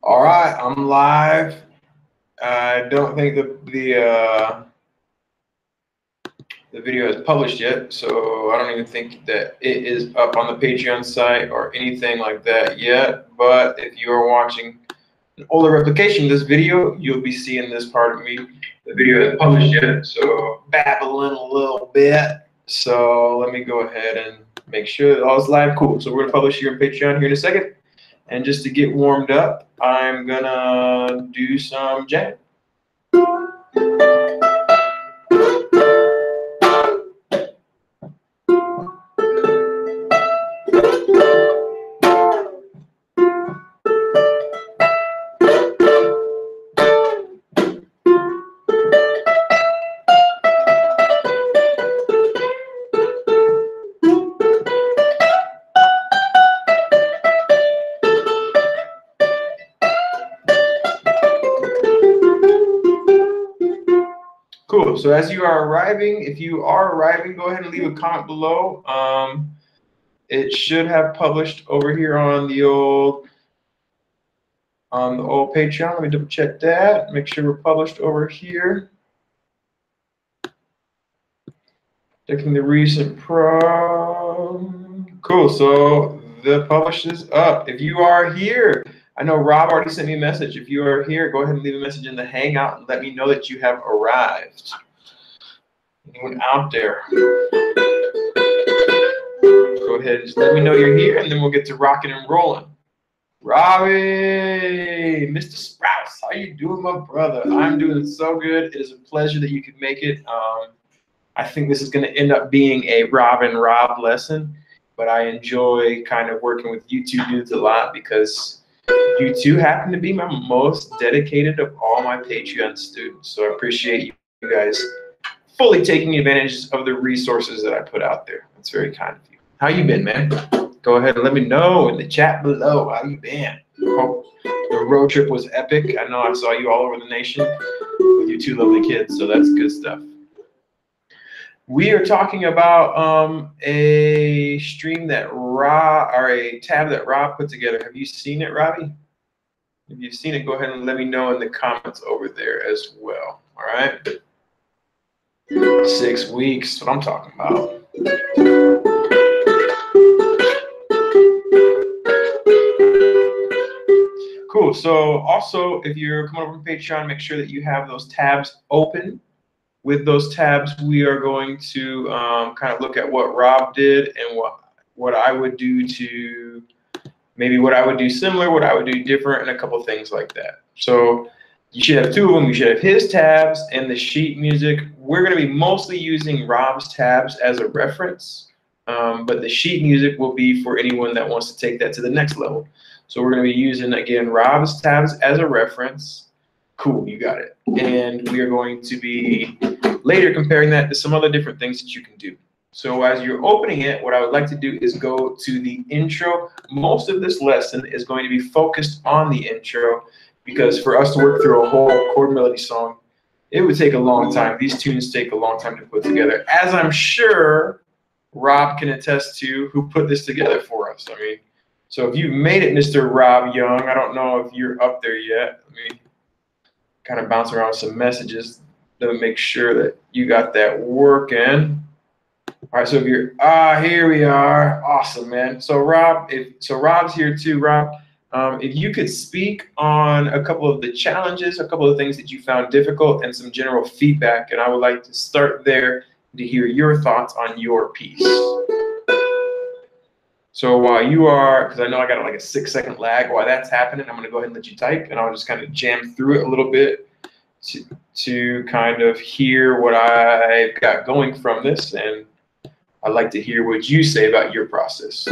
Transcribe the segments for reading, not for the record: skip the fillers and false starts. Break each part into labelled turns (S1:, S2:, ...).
S1: All right, I'm live. I don't think the video is published yet, so I don't even think that it is up on the Patreon site or anything like that yet. But if you are watching an older replication of this video, you'll be seeing this part of me. The video isn't published yet, so babbling a little bit. So let me go ahead and make sure that all is live. Cool. So we're gonna publish here on Patreon here in a second. And just to get warmed up, I'm gonna do some jam. Cool. So as you are arriving, if you are arriving, go ahead and leave a comment below. It should have published over here on the old Patreon. Let me double check that. Make sure we're published over here. Checking the recent pro. Cool. So the publish is up. If you are here, I know Rob already sent me a message. If you are here, go ahead and leave a message in the Hangout and let me know that you have arrived. Anyone out there? Go ahead and just let me know you're here, and then we'll get to rocking and rolling. Robbie, Mr. Sprouse, how you doing, my brother? I'm doing so good. It is a pleasure that you could make it. I think this is going to end up being a Rob and Rob lesson, but I enjoy kind of working with you two dudes a lot because you two happen to be my most dedicated of all my Patreon students. So I appreciate you guys fully taking advantage of the resources that I put out there. That's very kind of you. How you been, man? Go ahead and let me know in the chat below. How you been? Hope the road trip was epic. I know I saw you all over the nation with your two lovely kids, so that's good stuff. We are talking about a stream that a tab that Rob put together. Have you seen it, Robbie? If you've seen it, go ahead and let me know in the comments over there as well. All right. 6 weeks, that's what I'm talking about. Cool. So also, if you're coming over from Patreon, make sure that you have those tabs open. With those tabs, we are going to kind of look at what Rob did and what I would do to maybe what I would do similar, what I would do different, and a couple things like that. So you should have two of them. You should have his tabs and the sheet music. We're going to be mostly using Rob's tabs as a reference, but the sheet music will be for anyone that wants to take that to the next level. So we're going to be using, again, Rob's tabs as a reference. Cool, you got it. And we are going to be later comparing that to some other different things that you can do. So as you're opening it, what I would like to do is go to the intro. Most of this lesson is going to be focused on the intro because for us to work through a whole chord melody song, it would take a long time. These tunes take a long time to put together, as I'm sure Rob can attest to, who put this together for us. I mean, so if you've made it, Mr. Rob Young, I don't know if you're up there yet. Let me kind of bounce around some messages to make sure that you got that working. All right, so if you're here we are. Awesome, man. So Rob's here too. Rob, if you could speak on a couple of the challenges, a couple of things that you found difficult, and some general feedback, and I would like to start there to hear your thoughts on your piece. So while you are, because I know I got like a 6-second lag while that's happening, I'm going to go ahead and let you type, and I'll just kind of jam through it a little bit to kind of hear what I've got going from this, and I'd like to hear what you say about your process.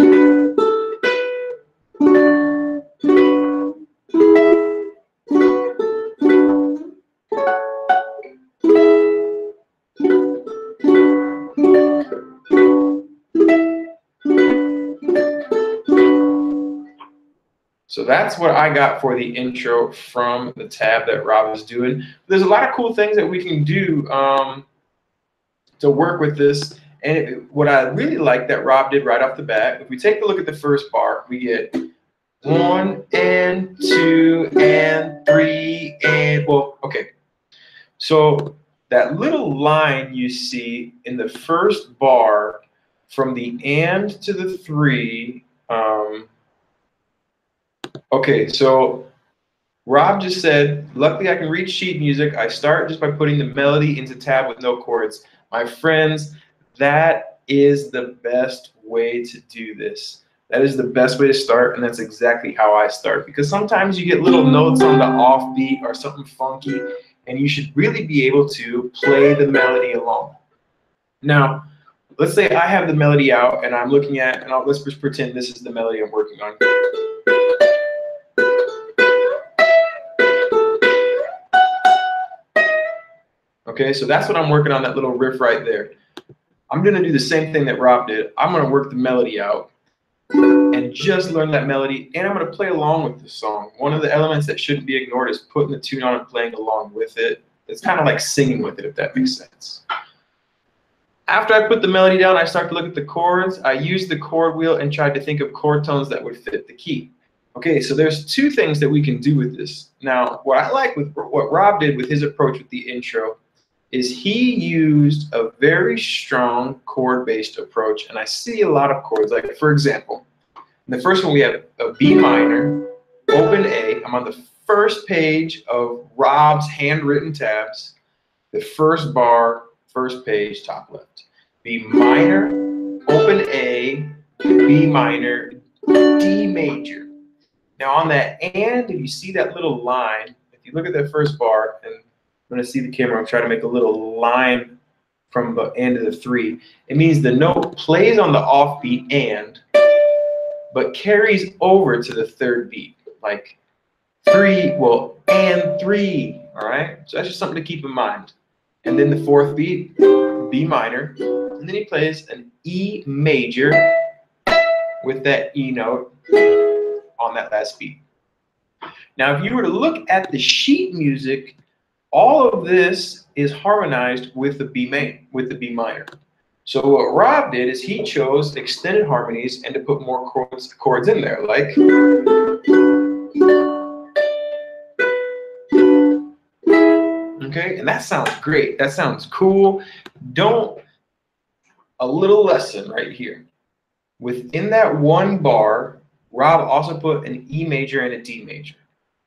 S1: So that's what I got for the intro from the tab that Rob is doing. There's a lot of cool things that we can do to work with this. And what I really like that Rob did right off the bat, if we take a look at the first bar, we get 1 and 2 and 3 and, well, okay. So that little line you see in the first bar from the and to the 3, okay, so Rob just said, luckily I can read sheet music. I start just by putting the melody into tab with no chords. My friends, that is the best way to do this. That is the best way to start, and that's exactly how I start. Because sometimes you get little notes on the offbeat or something funky, and you should really be able to play the melody along. Now, let's say I have the melody out, and I'm looking at, and let's just pretend this is the melody I'm working on. Okay, so that's what I'm working on, that little riff right there. I'm gonna do the same thing that Rob did. I'm gonna work the melody out and just learn that melody, and I'm gonna play along with the song. One of the elements that shouldn't be ignored is putting the tune on and playing along with it. It's kind of like singing with it, if that makes sense. After I put the melody down, I start to look at the chords. I use the chord wheel and tried to think of chord tones that would fit the key. Okay, so there's two things that we can do with this. Now, what I like with what Rob did with his approach with the intro is he used a very strong chord-based approach, and I see a lot of chords. Like, for example, in the first one we have a B minor, open A. I'm on the first page of Rob's handwritten tabs, the first bar, first page, top left. B minor, open A, B minor, D major. Now on that and, if you see that little line, if you look at that first bar, and I'm going to see the camera, I'm trying to make a little line from the end of the 3. It means the note plays on the offbeat and, but carries over to the third beat, like 3, well, and 3, all right? So that's just something to keep in mind. And then the fourth beat, B minor, and then he plays an E major with that E note on that last beat. Now, if you were to look at the sheet music, all of this is harmonized with the B minor. So what Rob did is he chose extended harmonies and to put more chords in there, like okay, and that sounds great. That sounds cool. A little lesson right here. Within that one bar, Rob also put an E major and a D major.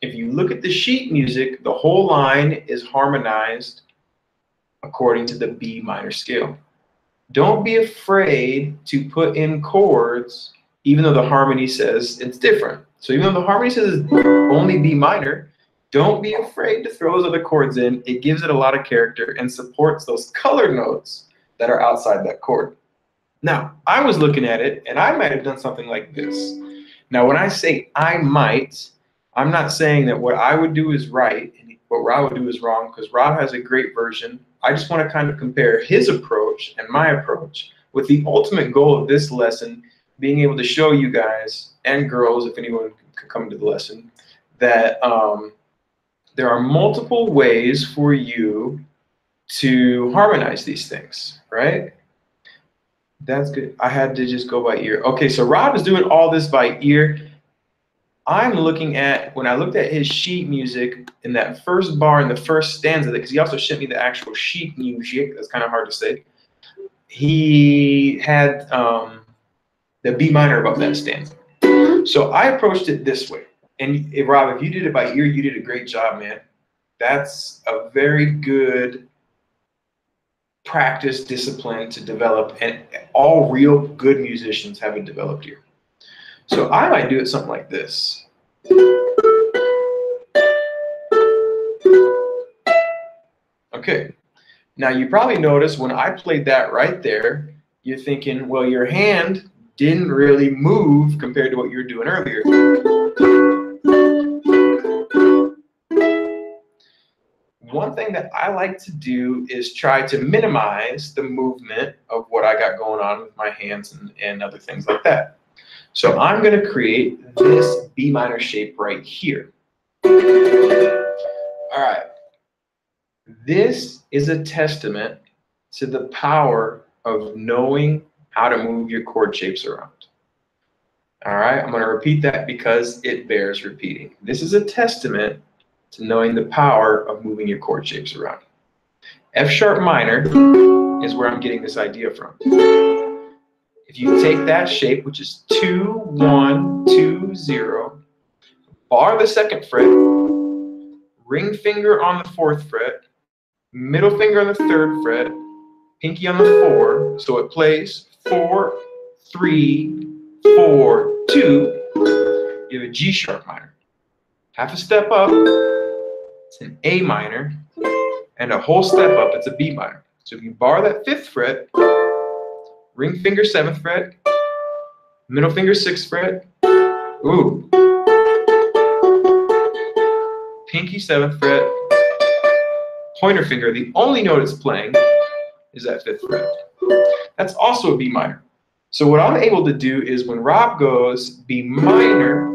S1: If you look at the sheet music, the whole line is harmonized according to the B minor scale. Don't be afraid to put in chords, even though the harmony says it's different. So even though the harmony says it's only B minor, don't be afraid to throw those other chords in. It gives it a lot of character and supports those color notes that are outside that chord. Now, I was looking at it, and I might have done something like this. Now, when I say I might, I'm not saying that what I would do is right and what Rob would do is wrong, because Rob has a great version. I just want to kind of compare his approach and my approach, with the ultimate goal of this lesson being able to show you guys, and girls, if anyone could come to the lesson, that there are multiple ways for you to harmonize these things, right? That's good. I had to just go by ear. Okay, so Rob is doing all this by ear. I'm looking at, when I looked at his sheet music in that first bar in the first stanza, because he also sent me the actual sheet music, that's kind of hard to say. He had the B minor above that stanza. So I approached it this way. And Rob, if you did it by ear, you did a great job, man. That's a very good practice discipline to develop, and all real good musicians have it developed here. So I might do it something like this. Okay, now you probably noticed when I played that right there, you're thinking, well, your hand didn't really move compared to what you were doing earlier. One thing that I like to do is try to minimize the movement of what I got going on with my hands and other things like that. So I'm going to create this B minor shape right here. All right. This is a testament to the power of knowing how to move your chord shapes around. All right, I'm going to repeat that because it bears repeating. This is a testament to knowing the power of moving your chord shapes around. F sharp minor is where I'm getting this idea from. If you take that shape, which is 2, 1, 2, 0, bar the 2nd fret, ring finger on the 4th fret, middle finger on the 3rd fret, pinky on the 4, so it plays 4, 3, 4, 2, you have a G sharp minor. Half a step up, it's an A minor, and a whole step up, it's a B minor. So if you bar that 5th fret, ring finger 7th fret, middle finger 6th fret, ooh, pinky 7th fret, pointer finger, the only note it's playing is that 5th fret. That's also a B minor. So what I'm able to do is when Rob goes B minor,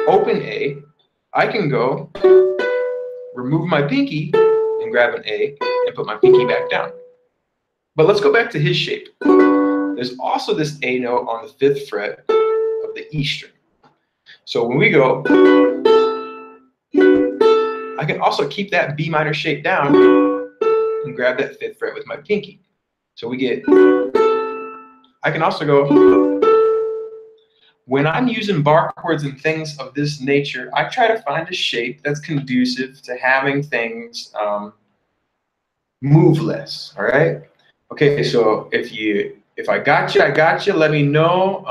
S1: open A, I can go remove my pinky and grab an A and put my pinky back down. But let's go back to his shape. There's also this A note on the 5th fret of the E string. So when we go, I can also keep that B minor shape down and grab that 5th fret with my pinky. So we get, I can also go, when I'm using bar chords and things of this nature, I try to find a shape that's conducive to having things move less, all right? Okay, so if I got you, I got you. Let me know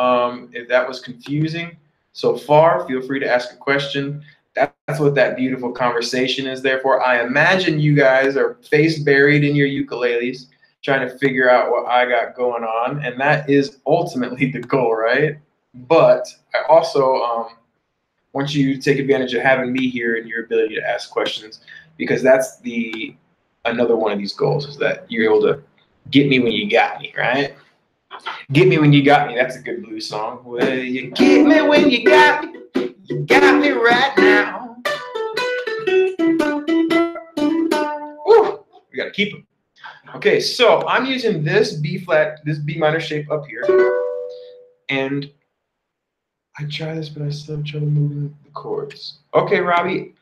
S1: if that was confusing so far. Feel free to ask a question. That's what that beautiful conversation is there for. I imagine you guys are face buried in your ukuleles trying to figure out what I got going on, and that is ultimately the goal, right? But I also want you to take advantage of having me here and your ability to ask questions, because that's another one of these goals, is that you're able to get me when you got me, right? Get me when you got me. That's a good blues song. Well, you get me when you got me. You got me right now. Woo, we gotta keep them. Okay, so I'm using this B flat, this B minor shape up here, and I try this, but I still try to move the chords. Okay, Robbie,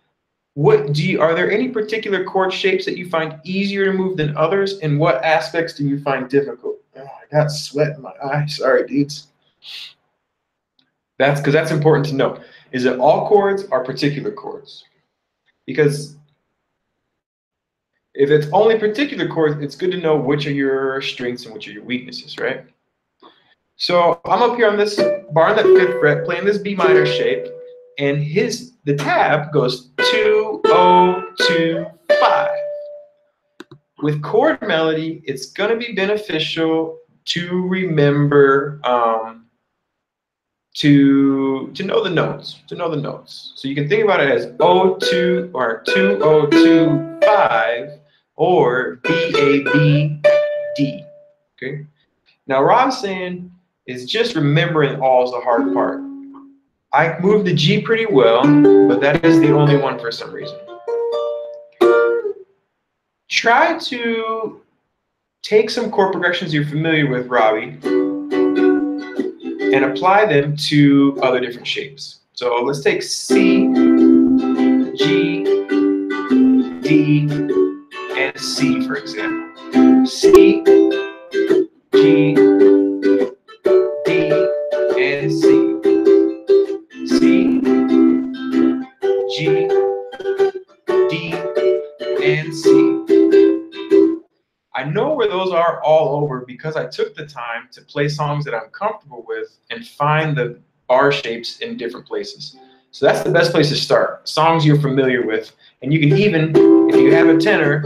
S1: are there any particular chord shapes that you find easier to move than others, and what aspects do you find difficult? Oh, I got sweat in my eye. Sorry, dudes. That's because that's important to know. Is it all chords or particular chords? Because if it's only particular chords, it's good to know which are your strengths and which are your weaknesses, right? So I'm up here on this bar on that 5th fret, playing this B minor shape, and the tab goes 2, 0, 2, 5. With chord melody, it's going to be beneficial to remember to know the notes. So you can think about it as 0-2 or 2-0-2-5 or B-A-B-D. Okay. Now what I'm saying is just remembering all is the hard part. I move the G pretty well, but that is the only one for some reason. Try to take some chord progressions you're familiar with, Robbie, and apply them to other different shapes. So let's take C, G, D, and C, for example. C, G, D, and C. C, G, D, and C. I know where those are all over because I took the time to play songs that I'm comfortable with and find the bar shapes in different places. So that's the best place to start. Songs you're familiar with. And you can even, if you have a tenor,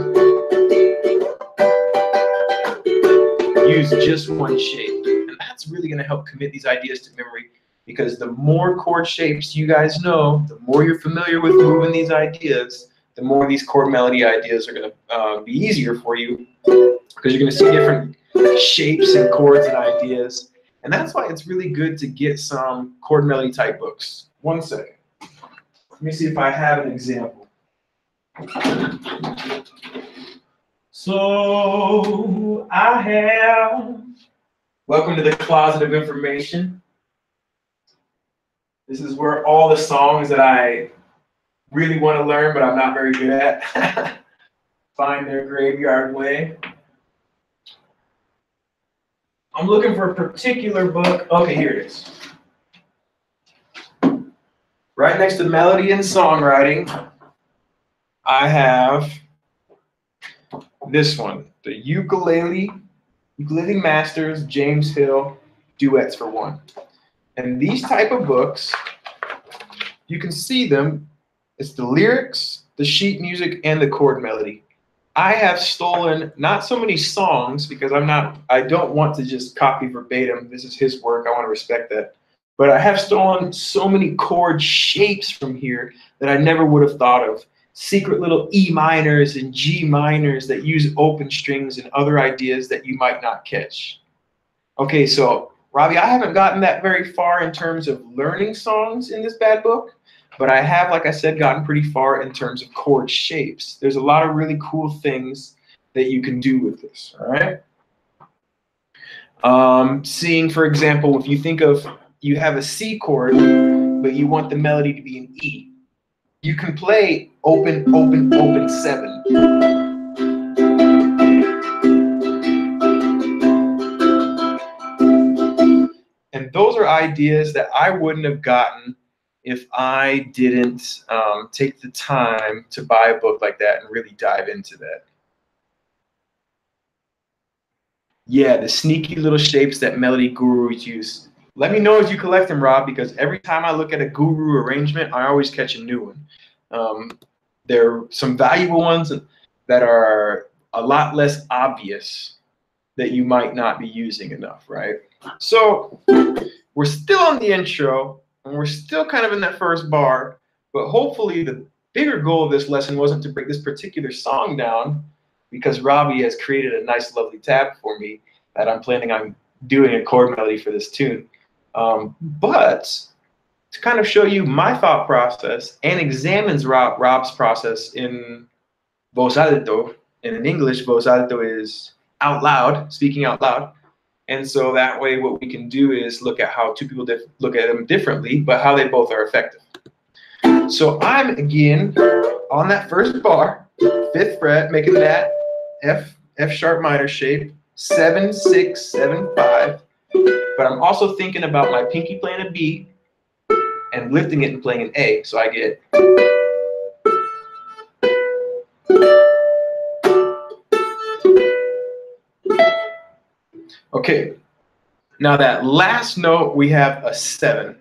S1: use just one shape. And that's really going to help commit these ideas to memory, because the more chord shapes you guys know, the more you're familiar with moving these ideas, the more these chord melody ideas are going to be easier for you, because you're going to see different shapes and chords and ideas. And that's why it's really good to get some chord melody type books. One second. Let me see if I have an example. So I have, welcome to the closet of information. This is where all the songs that I really want to learn, but I'm not very good at, find their graveyard way. I'm looking for a particular book. Okay, here it is. Right next to melody and songwriting, I have this one, the Ukulele Masters James Hill Duets for One. And these type of books, you can see them. It's the lyrics, the sheet music, and the chord melody. I have stolen not so many songs because I don't want to just copy verbatim. This is his work. I want to respect that. But I have stolen so many chord shapes from here that I never would have thought of. Secret little E minors and G minors that use open strings and other ideas that you might not catch. Okay, so Robbie, I haven't gotten that very far in terms of learning songs in this bad book, but I have, like I said, gotten pretty far in terms of chord shapes. There's a lot of really cool things that you can do with this, all right? Seeing, for example, if you think of, you have a C chord, but you want the melody to be an E. You can play open, open, open 7. And those are ideas that I wouldn't have gotten if I didn't take the time to buy a book like that and really dive into that. Yeah, the sneaky little shapes that melody gurus use. Let me know as you collect them, Rob, because every time I look at a guru arrangement, I always catch a new one. There are some valuable ones that are a lot less obvious that you might not be using enough, right? So we're still on the intro, and we're still kind of in that first bar, but hopefully the bigger goal of this lesson wasn't to break this particular song down, because Robbie has created a nice, lovely tab for me that I'm planning on doing a chord melody for this tune. But to kind of show you my thought process and examines Rob's process in voz alto, and in English, voz alto is out loud, speaking out loud. And so that way what we can do is look at how two people look at them differently, but how they both are effective. So I'm, again, on that first bar, 5th fret, making that F sharp minor shape, 7, 6, 7, 5. But I'm also thinking about my pinky playing a B and lifting it and playing an A. So I get okay. Now that last note, we have a 7.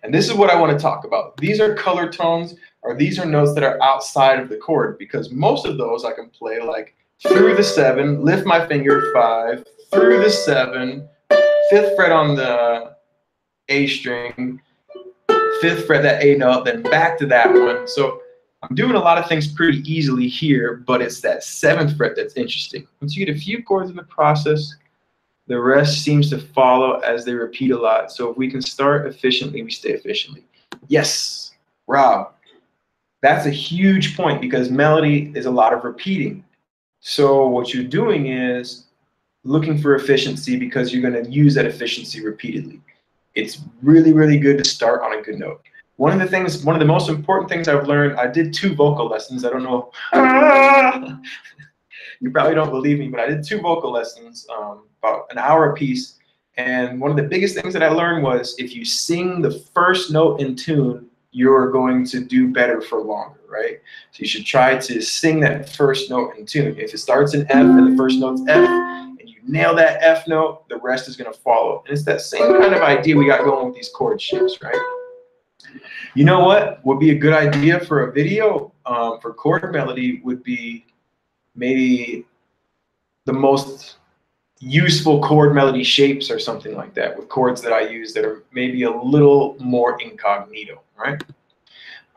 S1: And this is what I want to talk about. These are color tones, or these are notes that are outside of the chord, because most of those I can play like through the 7, lift my finger 5, through the 7, 5th fret on the A string, 5th fret that A note, then back to that one. So I'm doing a lot of things pretty easily here, but it's that 7th fret that's interesting. Once you get a few chords in the process, the rest seems to follow as they repeat a lot. So if we can start efficiently, we stay efficiently. Yes, Rob, that's a huge point, because melody is a lot of repeating. So what you're doing is looking for efficiency, because you're going to use that efficiency repeatedly. It's really, really good to start on a good note. One of the most important things I've learned, I did 2 vocal lessons. I don't know. You probably don't believe me, but I did 2 vocal lessons, about an hour apiece. And one of the biggest things that I learned was, if you sing the first note in tune, you're going to do better for longer, right? So you should try to sing that first note in tune. If it starts in F and the first note's F, and you nail that F note, the rest is going to follow. And it's that same kind of idea we got going with these chord shapes, right? You know what would be a good idea for a video for chord melody would be maybe the most useful chord melody shapes or something like that, with chords that I use that are maybe a little more incognito, right?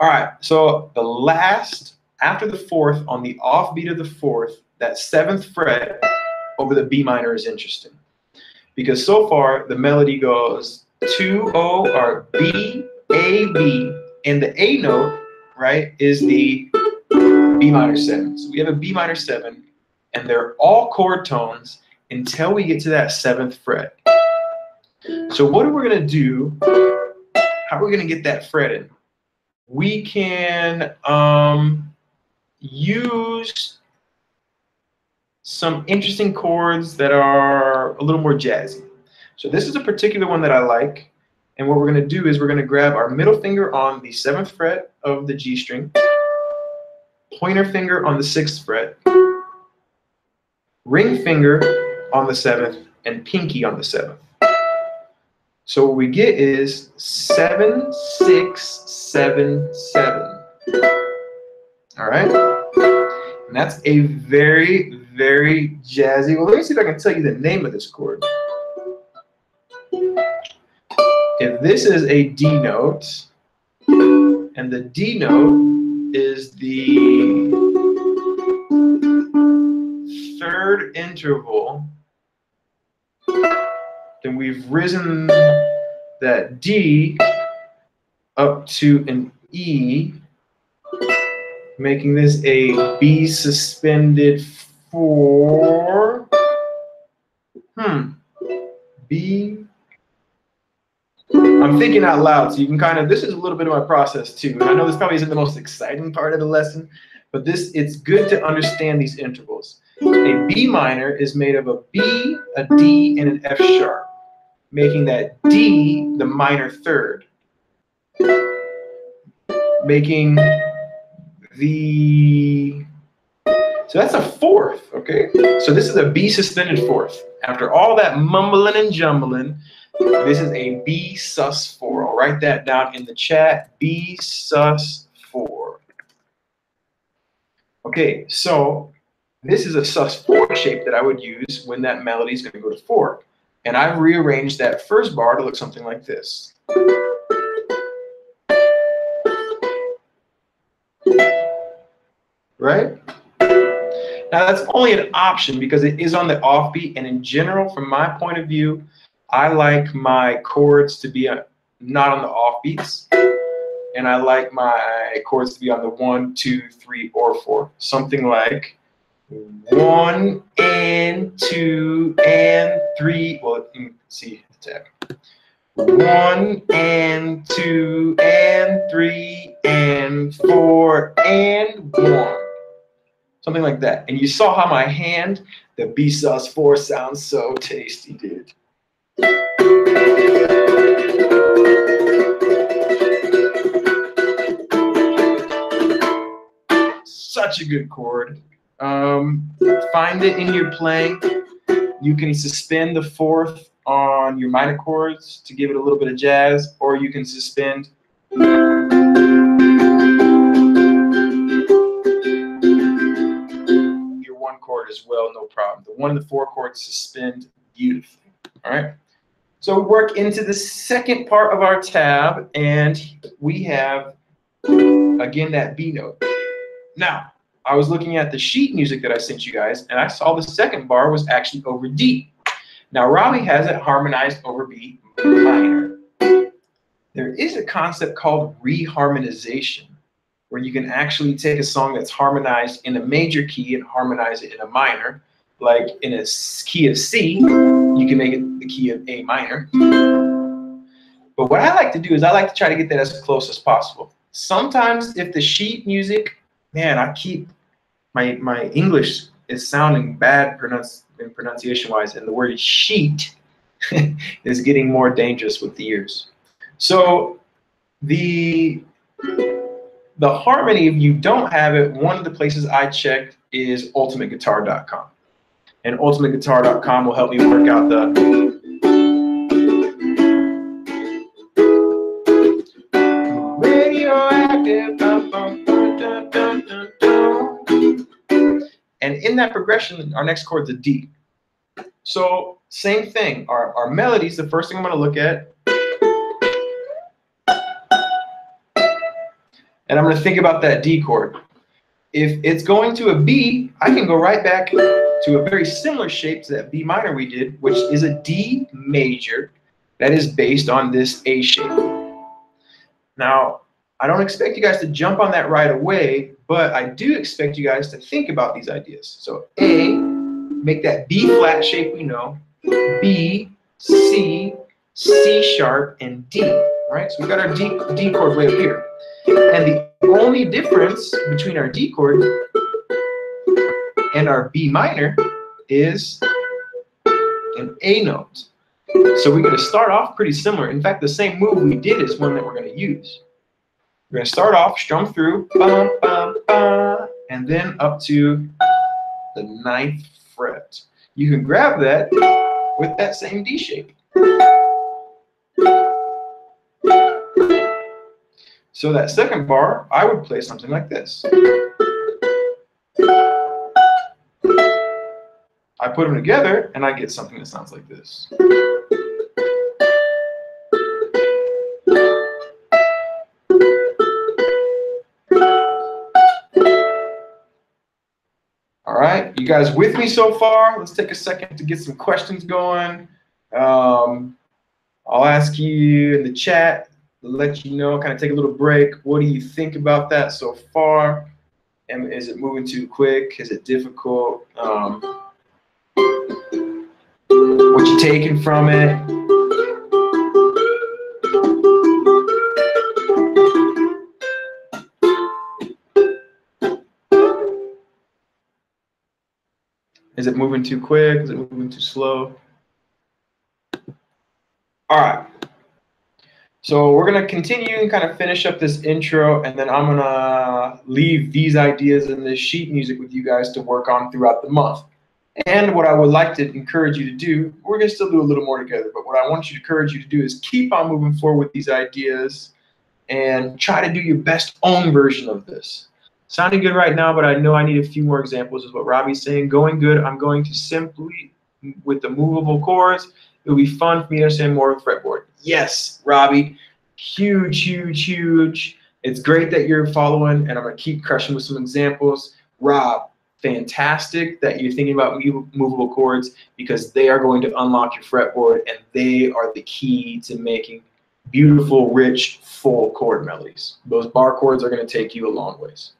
S1: All right, so the last, after the 4th, on the offbeat of the 4th, that 7th fret over the B minor is interesting, because so far the melody goes 2, O, or B, A, B, and the A note, right, is the B minor 7. So we have a B minor 7, and they're all chord tones until we get to that 7th fret. So what we're going to do, how are we going to get that fretted? We can use some interesting chords that are a little more jazzy. So this is a particular one that I like. And what we're going to do is we're going to grab our middle finger on the 7th fret of the G string, pointer finger on the 6th fret, ring finger on the 7th, and pinky on the 7th. So what we get is 7, 6, 7, 7. All right? And that's a very, very jazzy. Well, let me see if I can tell you the name of this chord. If this is a D note, and the D note is the 3rd interval, then we've risen that D up to an E, making this a B suspended 4. B. I'm thinking out loud, so you can kind of, this is a little bit of my process too. And I know this probably isn't the most exciting part of the lesson, but it's good to understand these intervals. A B minor is made of a B, a D, and an F sharp, making that D the minor 3rd, making the, so that's a 4th, okay? So this is a B suspended 4th. After all that mumbling and jumbling, this is a B sus 4. I'll write that down in the chat, B sus 4. Okay, so this is a sus 4 shape that I would use when that melody is going to go to 4. And I've rearranged that first bar to look something like this. Right? Now that's only an option because it is on the offbeat, and in general, from my point of view, I like my chords to be not on the offbeats, and I like my chords to be on the 1, 2, 3, or 4. Something like 1 and 2 and 3. Well, let's see the tab. 1 and 2 and 3 and 4 and 1. Something like that. And you saw how my hand, the B sus 4, sounds so tasty, dude. Such a good chord. Find it in your playing. You can suspend the 4th on your minor chords to give it a little bit of jazz, or you can suspend your 1 chord as well, no problem. The 1 and the 4 chords suspend beautifully. All right. So we work into the second part of our tab, and we have, again, that B note. Now, I was looking at the sheet music that I sent you guys, and I saw the second bar was actually over D. Now, Robbie has it harmonized over B minor. There is a concept called reharmonization, where you can actually take a song that's harmonized in a major key and harmonize it in a minor. Like in a key of C, you can make it the key of A minor. But what I like to do is I like to try to get that as close as possible. Sometimes if the sheet music, man, I keep my English is sounding bad pronunciation-wise, and the word sheet is getting more dangerous with the years. So the harmony, if you don't have it, one of the places I checked is ultimateguitar.com. And ultimateguitar.com will help me work out the radioactive. And in that progression, our next chord's a D. So same thing, our melodies, the first thing I'm going to look at, and I'm going to think about that D chord. If it's going to a B, I can go right back to a very similar shape to that B minor we did, which is a D major that is based on this A shape. Now, I don't expect you guys to jump on that right away, but I do expect you guys to think about these ideas. So A, make that B flat shape we know, B, C, C sharp, and D, right? So we got our D chord way up here. And the only difference between our D chord and our B minor is an A note. So we're going to start off pretty similar. In fact, the same move we did is one that we're going to use. We're going to start off, strum through, bum, bum, bum, and then up to the 9th fret. You can grab that with that same D shape. So that second bar, I would play something like this. I put them together, and I get something that sounds like this. All right, you guys with me so far? Let's take a second to get some questions going. I'll ask you in the chat, let you know, kind of take a little break. What do you think about that so far? And is it moving too quick? Is it difficult? What you taking from it? Is it moving too quick? Is it moving too slow? All right. So we're going to continue and kind of finish up this intro, and then I'm going to leave these ideas in this sheet music with you guys to work on throughout the month. And what I would like to encourage you to do, we're going to still do a little more together, but what I want you to encourage you to do is keep on moving forward with these ideas and try to do your best own version of this. Sounding good right now, but I know I need a few more examples, is what Robbie's saying. Going good, I'm going to simply, with the movable chords, it'll be fun for me to understand more of the fretboard. Yes, Robbie, huge, huge, huge. It's great that you're following, and I'm going to keep crushing with some examples. Rob, fantastic that you're thinking about movable chords, because they are going to unlock your fretboard, and they are the key to making beautiful, rich, full chord melodies. Those bar chords are going to take you a long ways.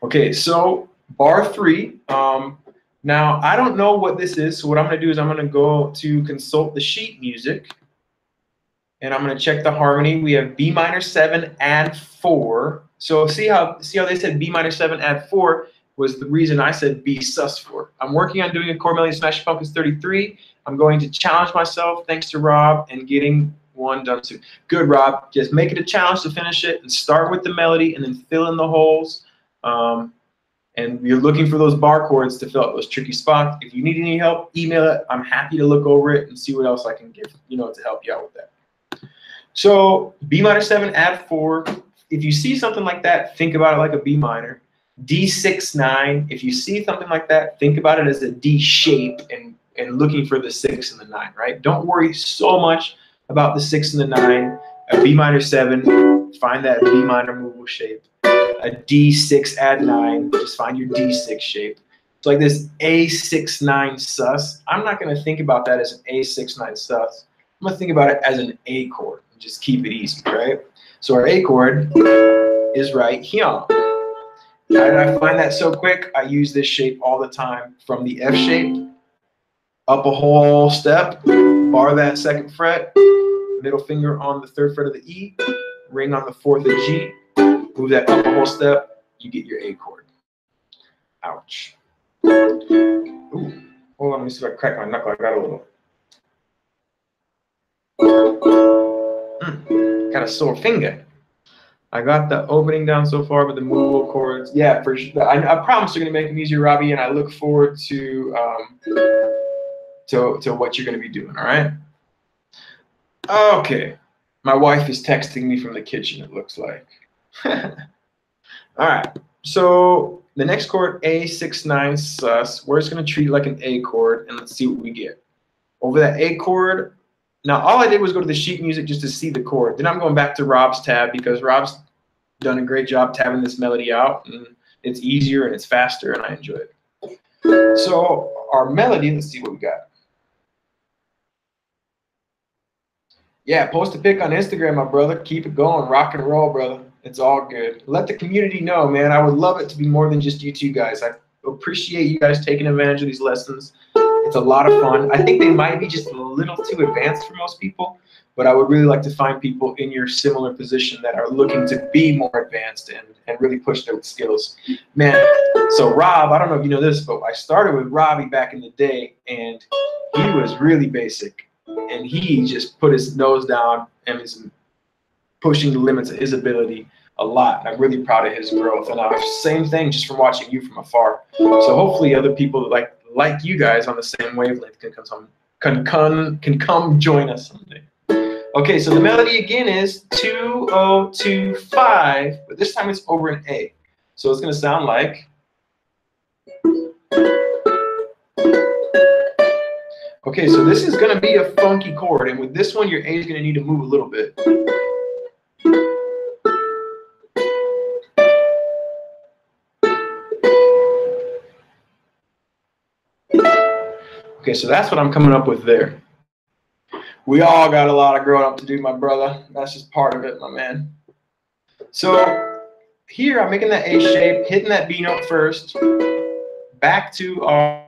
S1: Okay, so bar 3. Now, I don't know what this is, so what I'm going to do is I'm going to go to consult the sheet music, and I'm going to check the harmony. We have B minor 7, add 4. So see how they said B minor 7, add 4 was the reason I said B sus4. I'm working on doing a chord melody Smashing Pumpkins 33. I'm going to challenge myself, thanks to Rob, and getting one done soon. Good, Rob. Just make it a challenge to finish it and start with the melody and then fill in the holes. And you're looking for those bar chords to fill out those tricky spots. If you need any help, email it. I'm happy to look over it and see what else I can give, to help you out with that. So B minor 7, add 4. If you see something like that, think about it like a B minor. D6, 9. If you see something like that, think about it as a D shape and looking for the 6 and the 9, right? Don't worry so much about the 6 and the 9. A B minor 7, find that B minor movable shape. A D6, add 9, just find your D6 shape. So like this A6, 9 sus, I'm not going to think about that as an A6, 9 sus. I'm going to think about it as an A chord. Just keep it easy, right? So our A chord is right here. How did I find that so quick? I use this shape all the time. From the F shape, up a whole step, bar that 2nd fret, middle finger on the 3rd fret of the E, ring on the 4th of G, move that up a whole step, you get your A chord. Ouch. Ooh. Hold on, let me see if I crack my knuckle. I got a little. Got a sore finger. I got the opening down so far, but the movable chords, yeah, for sure. I promise you're gonna make them easier, Robbie, and I look forward to what you're gonna be doing. All right. Okay. My wife is texting me from the kitchen. It looks like. All right. So the next chord, A6, 9 sus. We're just gonna treat it like an A chord, and let's see what we get. Over that A chord. Now, all I did was go to the sheet music just to see the chord. Then I'm going back to Rob's tab because Rob's done a great job tabbing this melody out, and it's easier and it's faster, and I enjoy it. So our melody, let's see what we got. Yeah, post a pic on Instagram, my brother. Keep it going, rock and roll, brother. It's all good. Let the community know, man. I would love it to be more than just you two guys. I appreciate you guys taking advantage of these lessons. It's a lot of fun. I think they might be just a little too advanced for most people, but I would really like to find people in your similar position that are looking to be more advanced and really push their skills. Man, so Rob, I don't know if you know this, but I started with Robbie back in the day, and he was really basic, and he just put his nose down and is pushing the limits of his ability a lot. And I'm really proud of his growth. And same thing just from watching you from afar. So hopefully other people like you guys on the same wavelength can come join us someday. Okay, so the melody again is 2025, but this time it's over an A. So it's gonna sound like. Okay, so this is gonna be a funky chord, and with this one, your A is gonna need to move a little bit. Okay, so that's what I'm coming up with there. We all got a lot of growing up to do, my brother. That's just part of it, my man. So here I'm making that A shape, hitting that B note first, back to our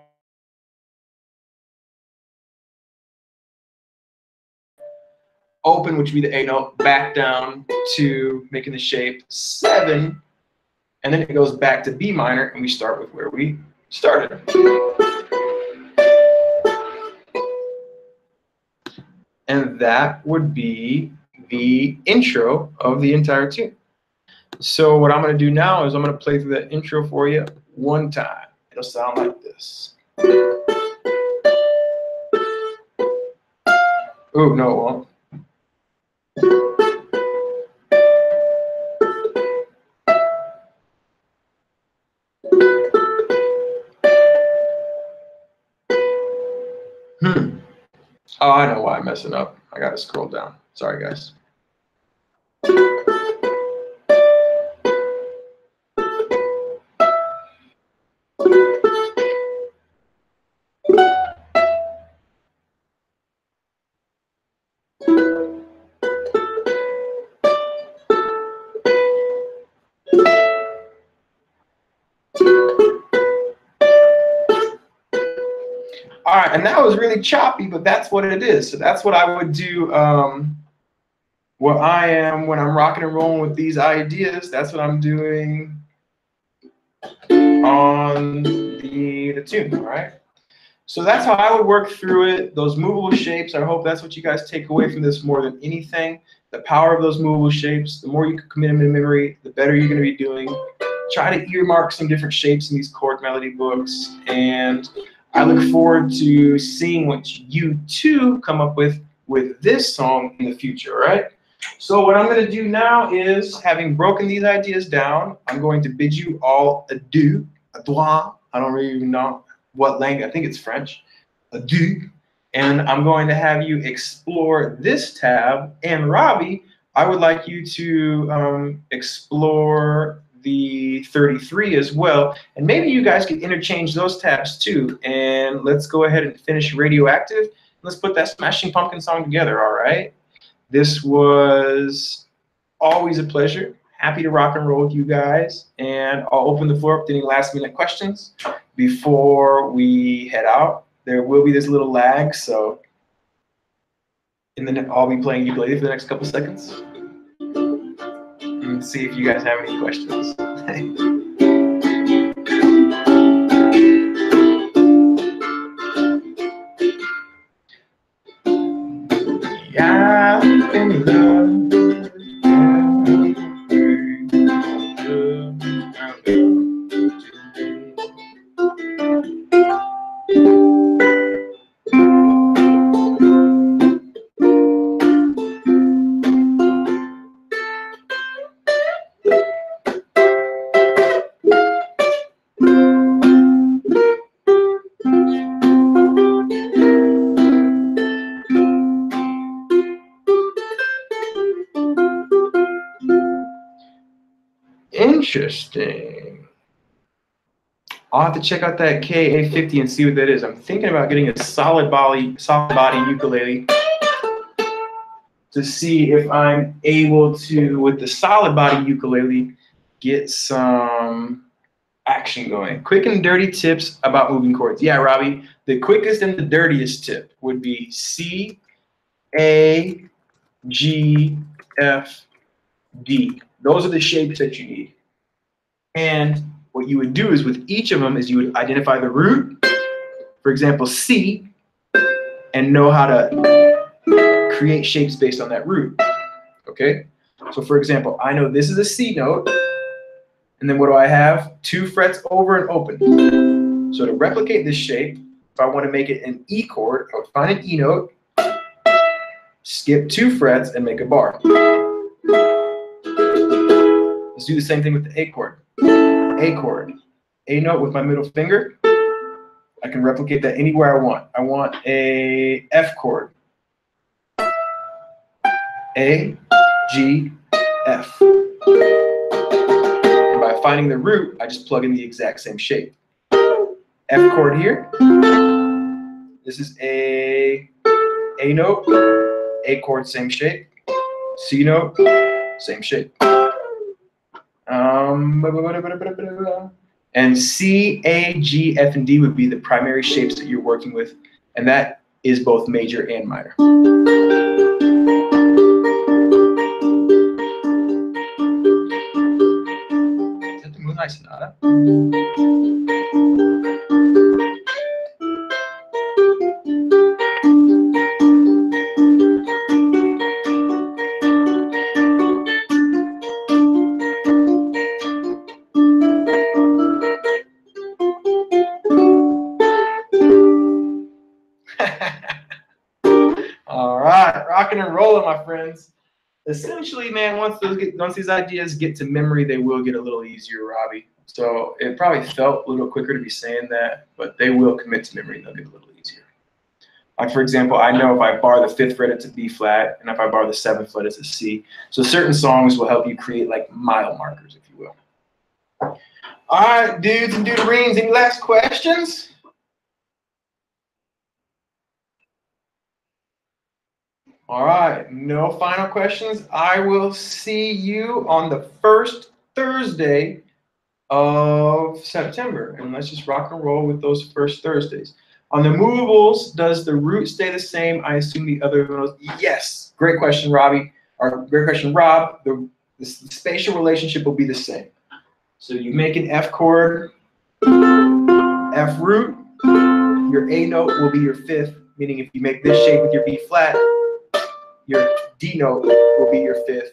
S1: open, which would be the A note, back down to making the shape 7, and then it goes back to B minor, and we start with where we started. And that would be the intro of the entire tune. So what I'm going to do now is I'm going to play through that intro for you one time. It'll sound like this. Oh, no, it won't. Oh, I know why I'm messing up. I got to scroll down. Sorry, guys. All right, and that was really choppy, but that's what it is. So that's what I would do where I am when I'm rocking and rolling with these ideas. That's what I'm doing on the tune, all right? So that's how I would work through it, those movable shapes. I hope that's what you guys take away from this more than anything. The power of those movable shapes, the more you can commit them in memory, the better you're going to be doing. Try to earmark some different shapes in these chord melody books, and I look forward to seeing what you two come up with this song in the future, all right? So what I'm going to do now is, having broken these ideas down, I'm going to bid you all adieu, I don't really even know what language, I think it's French, adieu. And I'm going to have you explore this tab. And Robbie, I would like you to explore the 33 as well. And maybe you guys could interchange those tabs too. And let's go ahead and finish Radioactive. Let's put that Smashing Pumpkin song together, all right? This was always a pleasure. Happy to rock and roll with you guys. And I'll open the floor up to any last minute questions before we head out. There will be this little lag, so I'll be playing ukulele for the next couple seconds. And see if you guys have any questions. Yeah, in love. Interesting. I'll have to check out that KA50 and see what that is. I'm thinking about getting a solid body ukulele to see if I'm able to, with the solid body ukulele, get some action going. Quick and dirty tips about moving chords. Yeah, Robbie, The quickest and the dirtiest tip would be C, A, G, F, D. Those are the shapes that you need. And what you would do is with each of them is you would identify the root, for example, C, and know how to create shapes based on that root. Okay? So for example, I know this is a C note, and then what do I have? 2 frets over and open. So to replicate this shape, if I want to make it an E chord, I would find an E note, skip 2 frets, and make a bar. Let's do the same thing with the A chord. A chord. A note with my middle finger. I can replicate that anywhere I want. I want a F chord. A, G, F. And by finding the root, I just plug in the exact same shape. F chord here. This is a note. A chord, same shape. C note, same shape. And C, A, G, F, and D would be the primary shapes that you're working with, and that is both major and minor. Is that the Moonlight Sonata? All right, rocking and rolling, my friends. Essentially, man, once these ideas get to memory, they will get a little easier, Robbie. So it probably felt a little quicker to be saying that, but they will commit to memory and they'll get a little easier. Like for example, I know if I bar the 5th fret, it's a B flat, and if I bar the 7th fret, it's a C. So certain songs will help you create like mile markers, if you will. All right, dudes and duderines, any last questions? All right, no final questions. I will see you on the first Thursday of September, and let's just rock and roll with those first Thursdays. On the movables, does the root stay the same? I assume the other ones. Yes, great question, Robbie. Or great question, Rob. The spatial relationship will be the same. So you make an F chord, F root. Your A note will be your 5th, meaning if you make this shape with your B flat, your D note will be your 5th,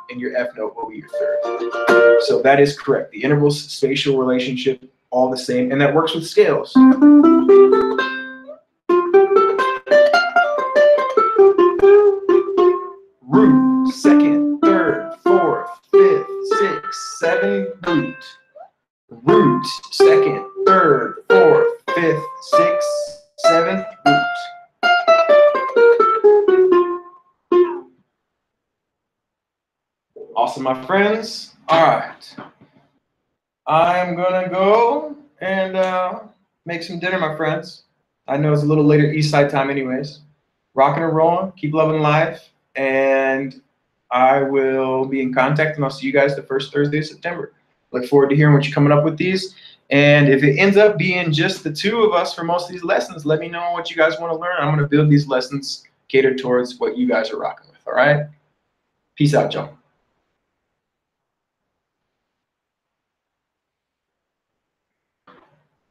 S1: and your F note will be your 3rd. So that is correct. The intervals, spatial relationship, all the same, and that works with scales. Root, 2nd, 3rd, 4th, 5th, 6th, 7th, root. Root, 2nd, 3rd, 4th, 5th, 6th, 7th, root. Awesome, my friends. All right. I'm going to go and make some dinner, my friends. I know it's a little later East Side time anyways. Rocking and rolling. Keep loving life. And I will be in contact, and I'll see you guys the first Thursday of September. Look forward to hearing what you're coming up with these. And if it ends up being just the 2 of us for most of these lessons, let me know what you guys want to learn. I'm going to build these lessons catered towards what you guys are rocking with. All right? Peace out, y'all.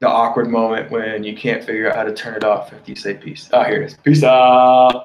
S1: The awkward moment when you can't figure out how to turn it off after you say peace. Oh, here it is. Peace out.